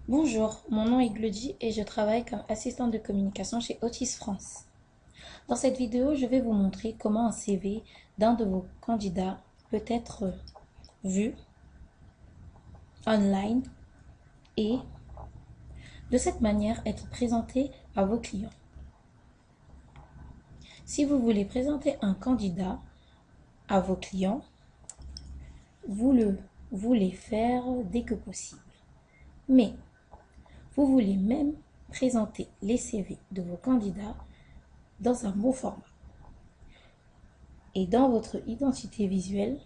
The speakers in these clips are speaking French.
Bonjour, mon nom est Glody et je travaille comme assistante de communication chez Otis France. Dans cette vidéo, je vais vous montrer comment un CV d'un de vos candidats peut être vu online et de cette manière être présenté à vos clients. Si vous voulez présenter un candidat à vos clients, vous le voulez faire dès que possible. Mais vous voulez même présenter les CV de vos candidats dans un beau format. Et dans votre identité visuelle,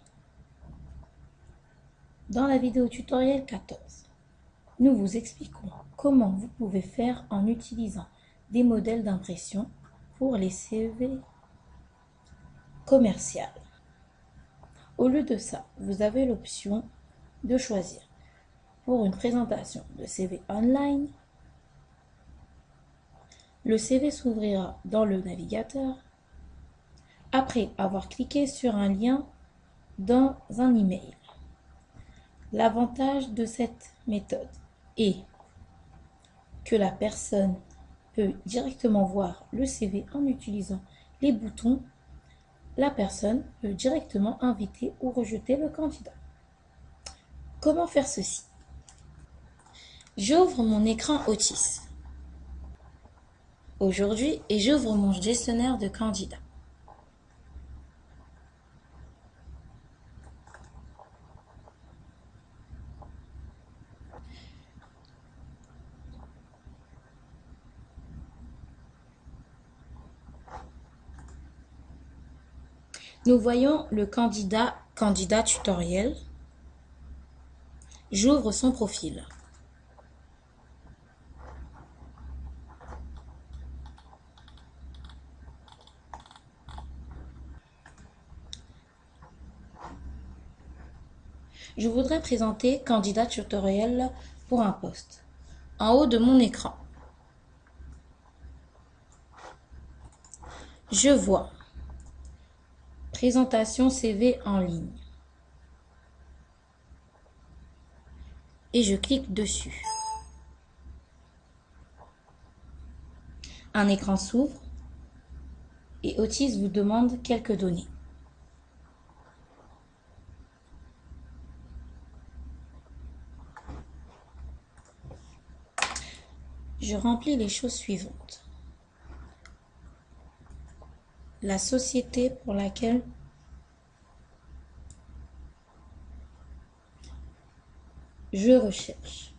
dans la vidéo tutoriel 14, nous vous expliquons comment vous pouvez faire en utilisant des modèles d'impression pour les CV commerciaux. Au lieu de ça, vous avez l'option de choisir pour une présentation de CV online. Le CV s'ouvrira dans le navigateur après avoir cliqué sur un lien dans un email. L'avantage de cette méthode est que la personne peut directement voir le CV en utilisant les boutons. La personne peut directement inviter ou rejeter le candidat. Comment faire ceci? J'ouvre mon écran Otis aujourd'hui et j'ouvre mon gestionnaire de candidats. Nous voyons le candidat tutoriel. J'ouvre son profil. Je voudrais présenter candidat tutoriel pour un poste. En haut de mon écran, je vois présentation CV en ligne et je clique dessus. Un écran s'ouvre et Otis vous demande quelques données. Je remplis les choses suivantes. La société pour laquelle je recherche.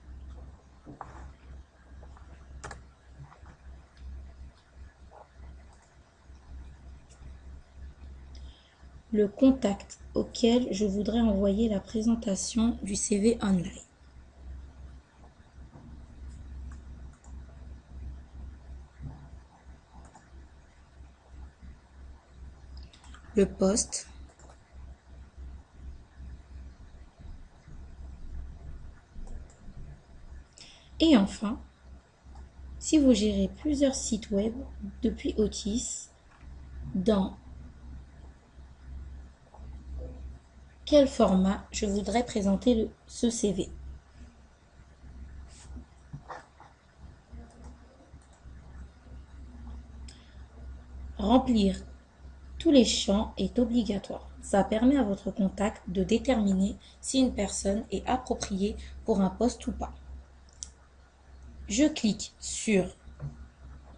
Le contact auquel je voudrais envoyer la présentation du CV online. Le poste. Et enfin, si vous gérez plusieurs sites web depuis Otis, dans quel format je voudrais présenter ce CV. Remplir tous les champs est obligatoire. Ça permet à votre contact de déterminer si une personne est appropriée pour un poste ou pas. Je clique sur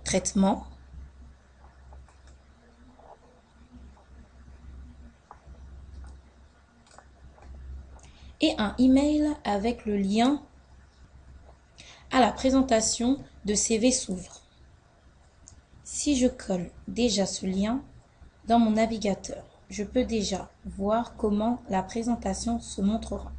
Traitement. Et un email avec le lien à la présentation de CV s'ouvre. Si je colle déjà ce lien dans mon navigateur, je peux déjà voir comment la présentation se montrera.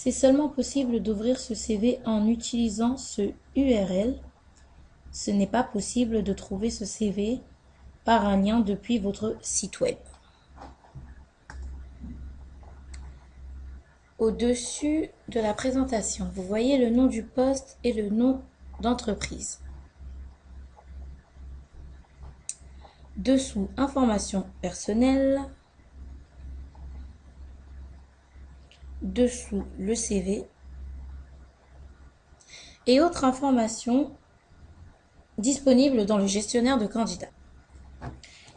C'est seulement possible d'ouvrir ce CV en utilisant ce URL. Ce n'est pas possible de trouver ce CV par un lien depuis votre site web. Au-dessus de la présentation, vous voyez le nom du poste et le nom d'entreprise. Dessous, informations personnelles. Dessous, le CV. Et autres informations disponibles dans le gestionnaire de candidats.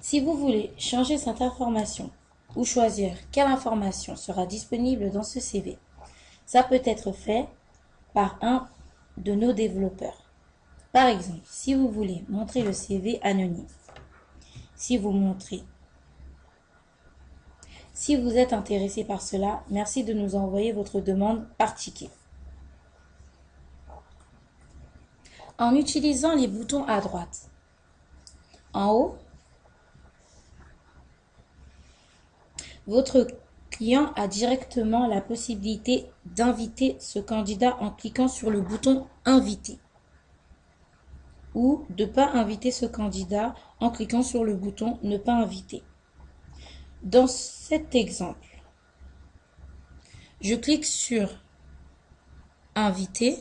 Si vous voulez changer cette information ou choisir quelle information sera disponible dans ce CV, ça peut être fait par un de nos développeurs. Par exemple, si vous voulez montrer le CV anonyme, si vous êtes intéressé par cela, merci de nous envoyer votre demande par ticket. En utilisant les boutons à droite, en haut, votre client a directement la possibilité d'inviter ce candidat en cliquant sur le bouton « Inviter » ou de ne pas inviter ce candidat en cliquant sur le bouton « Ne pas inviter ». Dans cet exemple, je clique sur « Inviter ».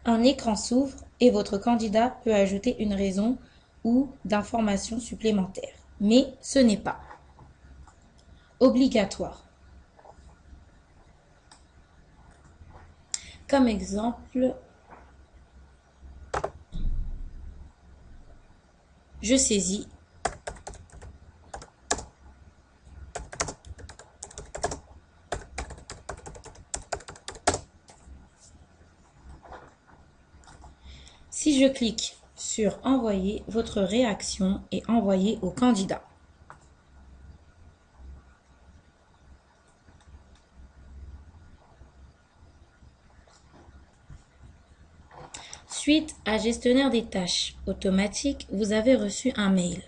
Un écran s'ouvre et votre candidat peut ajouter une raison ou d'informations supplémentaires. Mais ce n'est pas obligatoire. Comme exemple, je saisis Si je clique sur « Envoyer », votre réaction est envoyée au candidat. Suite à gestionnaire des tâches automatique, vous avez reçu un mail.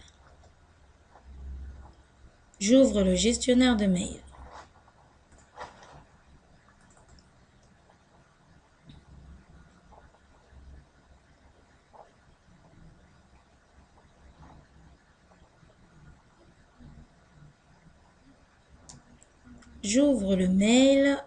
J'ouvre le gestionnaire de mail. J'ouvre le mail.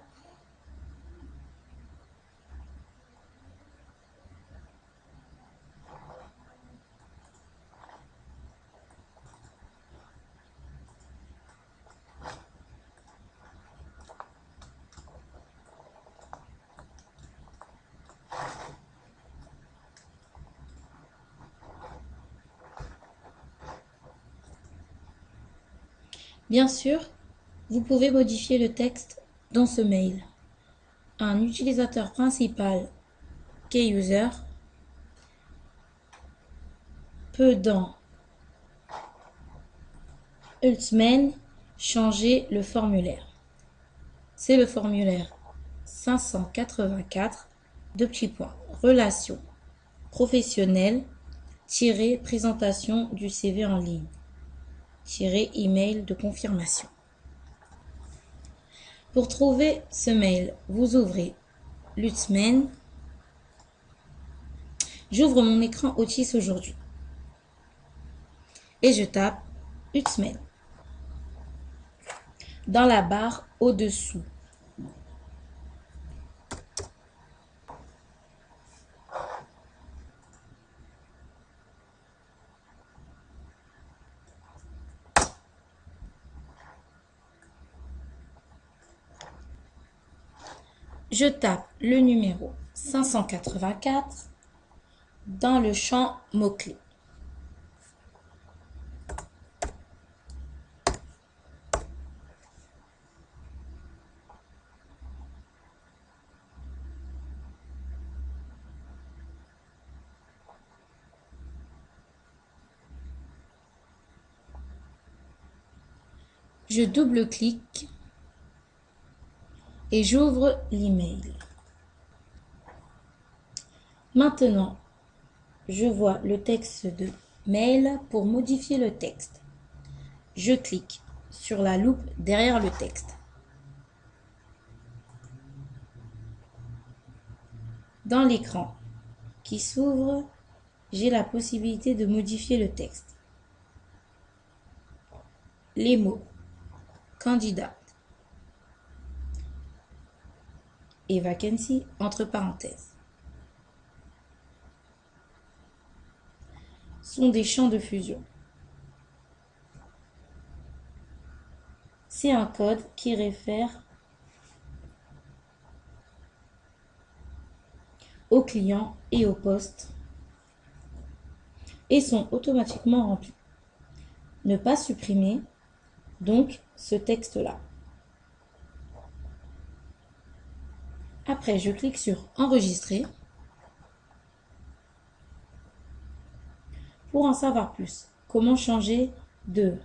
Bien sûr, vous pouvez modifier le texte dans ce mail. Un utilisateur principal, key-user, peut dans Ultmen changer le formulaire. C'est le formulaire 584, relation professionnelle, présentation du CV en ligne, email de confirmation. Pour trouver ce mail, vous ouvrez l'Ultmen. J'ouvre mon écran Otis aujourd'hui et je tape Ultmen dans la barre au-dessous. Je tape le numéro 584 dans le champ mots-clés. Je double-clique et j'ouvre l'email. Maintenant, je vois le texte de mail. Pour modifier le texte, je clique sur la loupe derrière le texte. Dans l'écran qui s'ouvre, j'ai la possibilité de modifier le texte. Les mots candidat et vacancy entre parenthèses sont des champs de fusion. C'est un code qui réfère au client et au poste et sont automatiquement remplis. Ne pas supprimer donc ce texte-là. Après, je clique sur Enregistrer pour en savoir plus. Comment changer de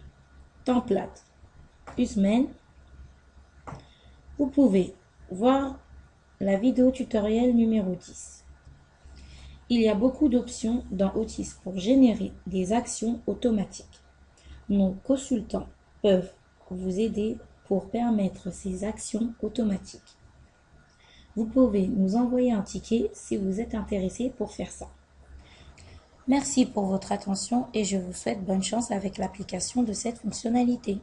template Usman. Vous pouvez voir la vidéo tutoriel numéro 10. Il y a beaucoup d'options dans Otis pour générer des actions automatiques. Nos consultants peuvent vous aider pour permettre ces actions automatiques. Vous pouvez nous envoyer un ticket si vous êtes intéressé pour faire ça. Merci pour votre attention et je vous souhaite bonne chance avec l'application de cette fonctionnalité.